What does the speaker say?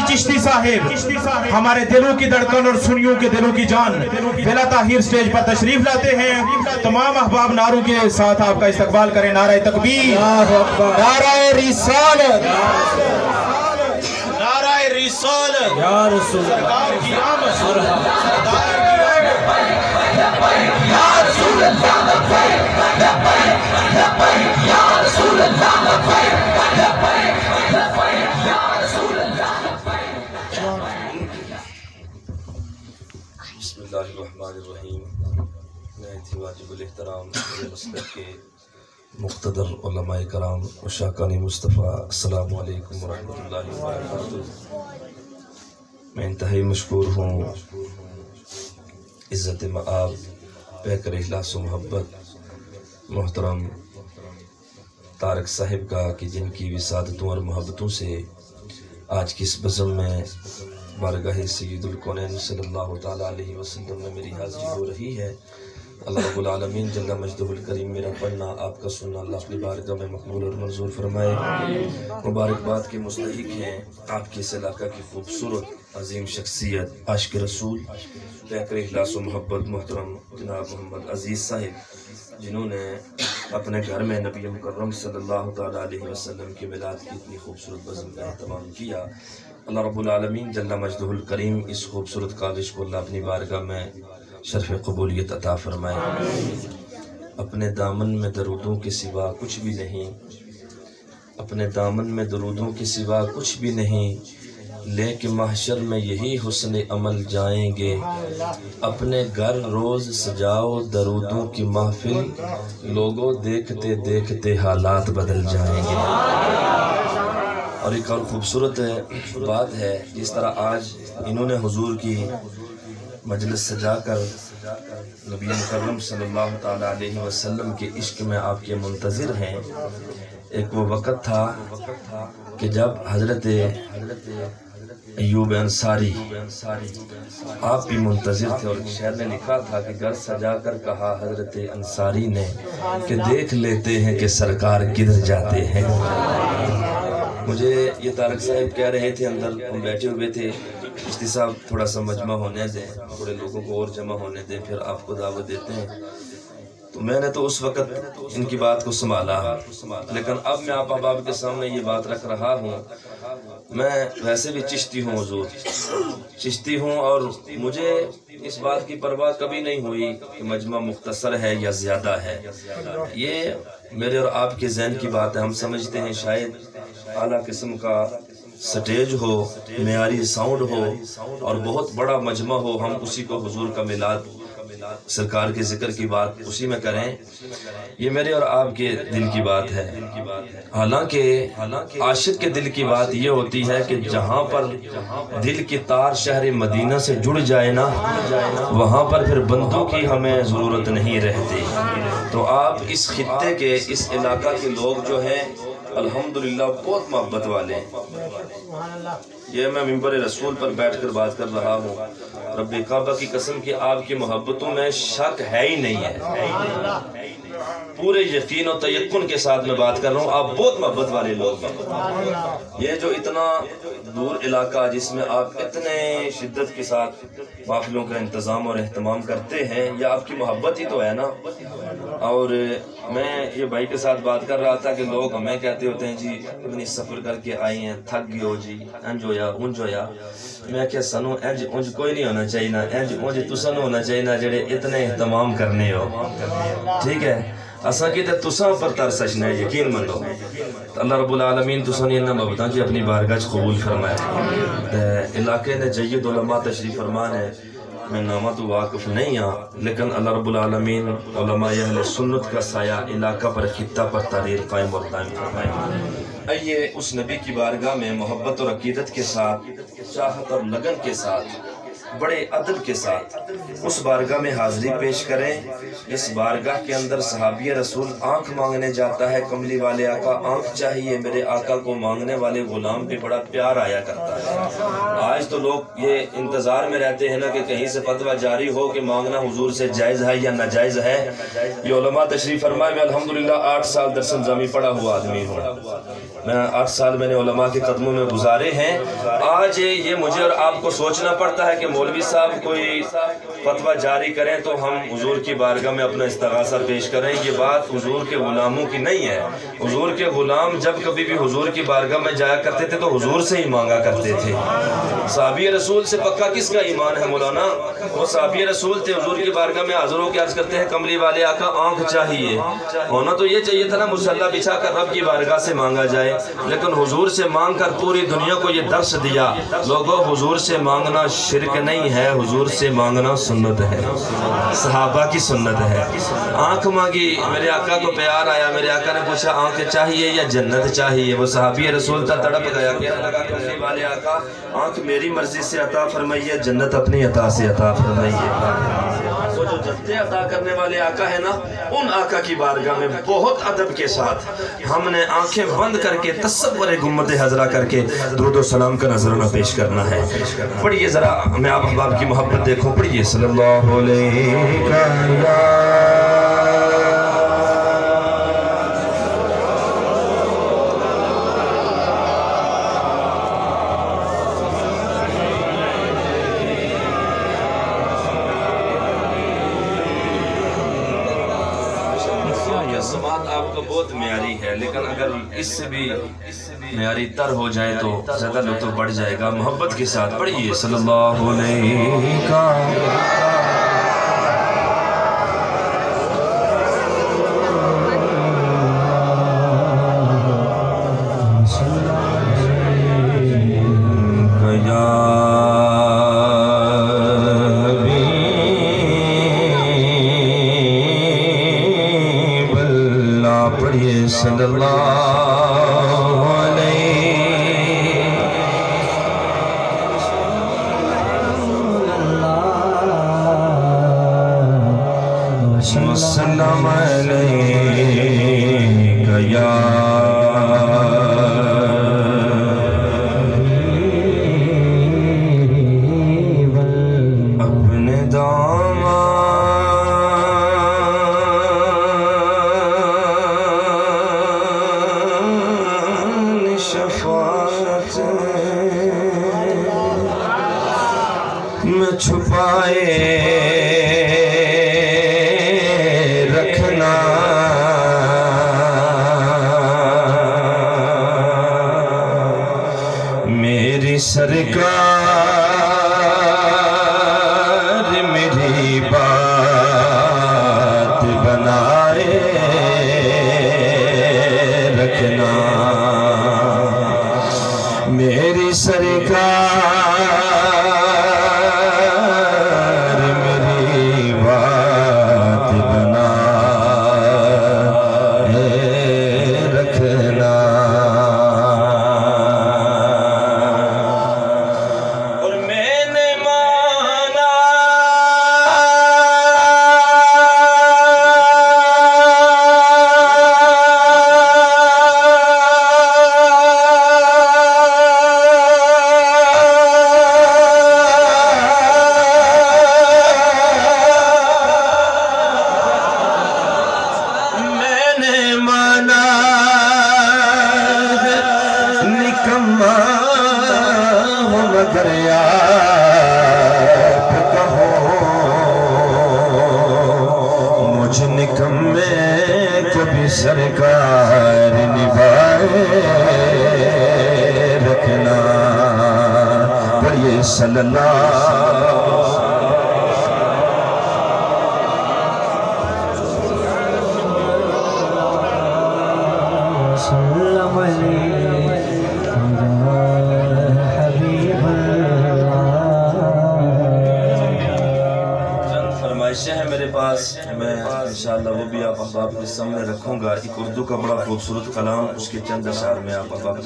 चिश्ती साहिब हमारे दिलों की धड़कन और सुनियों के दिलों की जान बिला ताहीर स्टेज पर तशरीफ लाते हैं। तमाम अहबाब नारों के साथ आपका इस्तकबाल करें। नारा तकबीर, नारा रिसालत, नारा रिसालत, या रसूल सरकार की आमद, सरदार की आमद, या रसूल अल्लाह लब्बैक, या रसूल अल्लाह लब्बैक, या रसूल अल्लाह लब्बैक। बिस्मिल्लाहिर्रहमानिर्रहीम। नहायत वाजिबुल एहतराम मसलक के मुक़्तदर उलमाए कराम और शाकानी मुस्तफ़ा, अस्सलामु अलैकुम वरहमतुल्लाहि वबरकातुहू। मैं इंतहाई मशकूर हूँ इज़्ज़त मआब पैकर इखलास व मोहब्बत मोहतरम तारक साहिब का कि जिनकी विसादतों और मोहब्बतों से आज की इस बज़म में बारगाह सय्यदुल कौनैन सल्लल्लाहु तआला अलैहि वसल्लम में मेरी हाज़िरी हो रही है। अल्लाह रब्बुल आलमीन जल्ला मजदुहुल करीम मेरा पढ़ना आपका सुनना अल्लाह अपनी बारगाह में मकबूल और मंजूर फरमाए। मुबारकबाद के मुस्तहिक हैं आपके इस इलाका की खूबसूरत अजीम शख्सियत आशिक़ रसूल पैकर इखलास व मोहब्बत मोहतरम जनाब मोहम्मद अजीज़ साहिब, जिन्होंने अपने घर में नबी मुकर्रम सल्लल्लाहु तआला अलैहि वसल्लम की मिलाद की इतनी खूबसूरत बज़म का एहतमाम किया। अल्लाह रब्बुल आलमीन जल्ला मजदुहुल करीम इस खूबसूरत काविश को अल्लाह अपनी बारगाह में शर्फ़ क़बूलियत अता फरमाए। अपने दामन में दरूदों के सिवा कुछ भी नहीं, अपने दामन में दरूदों के सिवा कुछ भी नहीं, लेके महशर में यही हुस्न अमल जाएंगे। अपने घर रोज़ सजाओ दरूदों की महफिल, लोगों देखते देखते हालात बदल जाएंगे। और एक और ख़ूबसूरत बात है, जिस तरह आज इन्होंने हुजूर की मजलिस सजाकर नबी मुकर्रम सल्लल्लाहु तआला अलैहि वसल्लम के इश्क में आपके मुंतज़िर हैं। एक वो वक़्त था कि जब हज़रत अय्यूब अंसारी आप भी मुंतज़िर थे और शेर ने लिखा था कि घर सजा कर कहा हज़रत अंसारी ने कि देख लेते हैं कि सरकार किधर जाते हैं। मुझे ये तारक साहब कह रहे थे, अंदर हम बैठे हुए थे, चिश्ती साहब थोड़ा सा मजमा होने दें, थोड़े लोगों को और जमा होने दें, फिर आपको दावत देते हैं। तो मैंने तो उस वक़्त इनकी बात को संभाला, लेकिन अब मैं आप अहबाब के सामने ये बात रख रहा हूँ। मैं वैसे भी चिश्ती हूँ, हुजूर चिश्ती हूँ, और मुझे इस बात की परवाह कभी नहीं हुई कि मजमा मुख्तसर है या ज़्यादा है। ये मेरे और आपके ज़हन की बात है। हम समझते हैं शायद आला किस्म का स्टेज हो, मेयारी साउंड हो और बहुत बड़ा मजमा हो, हम उसी को हुजूर का मिलाद सरकार के जिक्र की बात उसी में करें। ये मेरे और आपके दिल की बात है। हालांकि आशिक के दिल की बात ये होती है कि जहाँ पर दिल की तार शहर मदीना से जुड़ जाए ना, वहाँ पर फिर बंदों की हमें ज़रूरत नहीं रहती। तो आप इस खित्ते के, इस इलाका के लोग जो हैं अल्हम्दुलिल्लाह बहुत मोहब्बत वाले हैं। ये मैं मिंबर रसूल पर बैठकर बात कर रहा हूँ, रब्बे काबा की कसम कि आपकी मोहब्बतों में शक है ही नहीं है। पूरे यकीन और तयक्कुन के साथ मैं बात कर रहा हूँ, आप बहुत मोहब्बत वाले लोग हैं। ये जो इतना दूर इलाका जिसमें आप इतने शिद्दत के साथ काफिलों का इंतज़ाम और एहतमाम करते हैं, यह आपकी मोहब्बत ही तो है ना। और मैं ये भाई के साथ बात कर रहा था कि लोग हमें कहते होते हैं जी इतनी सफ़र करके आई हैं, थक गए हो जी, इंज होया उंज होया। मैं क्या सनू इंज उंज कोई नहीं होना चाहिए ना, इंज उंज तुसन होना चाहिए ना जेड़े इतने एहतमाम करने हो। ठीक है, असा कि तुसा पर तरसना है, यकीन मनो। अल्लाह रब्बुल आलमीन तुसा ने इन्ना मोहब्बतां जी अपनी बारगाह च कबूल फरमाए। इलाके ने जय्यद उलमा तशरीफ फरमान है, मैं नामा तो वाकिफ नहीं हाँ, लेकिन अल्लाह रब्बुल आलमीन उलमा अहले सुन्नत का साया इलाका पर खित्ता पर तारीर कायम और दायम फरमाए। आइए उस नबी की बारगाह में मोहब्बत और अकीदत के साथ, चाहत और लगन के साथ بڑے ادب کے ساتھ اس بارگاہ میں حاضری پیش کریں۔ اس بارگاہ کے اندر صحابی رسول آنکھ مانگنے جاتا ہے، کملی والے آقا آنکھ چاہیے، میرے آقا کو مانگنے والے غلام پہ بڑا پیار آیا کرتا ہے۔ آج تو لوگ یہ انتظار میں رہتے ہیں نا کہ کہیں سے فتویٰ جاری ہو کہ مانگنا حضور سے جائز ہے یا ناجائز ہے۔ یہ علماء تشریف فرمائے، میں الحمدللہ 8 سال درس نظامی پڑھا ہوا آدمی ہوں، میں 8 سال میں نے علماء کے قدموں میں گزارے ہیں۔ آج یہ مجھے اور آپ کو سوچنا پڑتا ہے کہ مولوی صاحب کوئی فتویٰ جاری کریں تو ہم حضور کی بارگاہ میں اپنا استغاثہ پیش کریں۔ یہ بات حضور کے غلاموں کی نہیں ہے۔ حضور کے غلام جب کبھی بھی حضور کی بارگاہ میں جایا کرتے تھے تو حضور سے ہی مانگا کرتے تھے۔ صحابی رسول سے پکا کس کا ایمان ہے مولانا؟ وہ صحابی رسول تھے، حضور کی بارگاہ میں حاضر ہو کے عرض کرتے ہیں کملی والے آقا آنکھ چاہیے۔ ہونا تو یہ چاہیے تھا نا مصلی بچھا کر رب کی بارگاہ سے مانگا جائے، لیکن حضور سے مانگ کر پوری دنیا کو یہ درس دیا، لوگوں حضور سے مانگنا شرک نہیں ہے، حضور سے مانگنا سنت ہے، صحابہ کی سنت ہے۔ آنکھ مانگی، میرے آقا کو پیار آیا، میرے آقا نے پوچھا آنکھ چاہیے یا جنت چاہیے؟ وہ صحابی رسول تھا، تڑپ گیا، کہنے لگا کملی والے آقا آنکھ میری مرضی سے عطا فرمائیے، جنت اپنی عطا سے عطا فرمائیے۔ وہ جو جنتیں عطا کرنے والے آقا ہے نا، ان آقا کی بارگاہ میں بہت ادب کے ساتھ ہم نے آنکھیں بند کر کے تصور گمت حضرہ کر کے درود و سلام کا نذرانہ پیش کرنا ہے۔ پڑھیے ذرا، میں آپ احباب کی محبت دیکھوں، پڑھیے صلی اللہ علیہ سماعت آپ کو بہت معیاری ہے، لیکن اگر اس سے بھی معیاری تر ہو جائے تو زیادہ لطف بڑھ جائے گا۔ محبت کے ساتھ پڑھیے صلی اللہ علیہ صلی اللہ علیہ وسلم علیکہ یا اپنے میں چھپائے رکھنا، میری سرکار میری بات بنائے رکھنا، میری سرکار سرکار نبھائے رکھنا، پڑھیے صلی اللہ وسلم حبیب چند فرمائشیں ہیں میرے پاس، میں انشاءاللہ وہ بھی آپ احباب کے سامنے رکھوں گا۔ ایک اردو کا بڑا خوبصورت کلام، اس کے چند اشعار میں آپ احباب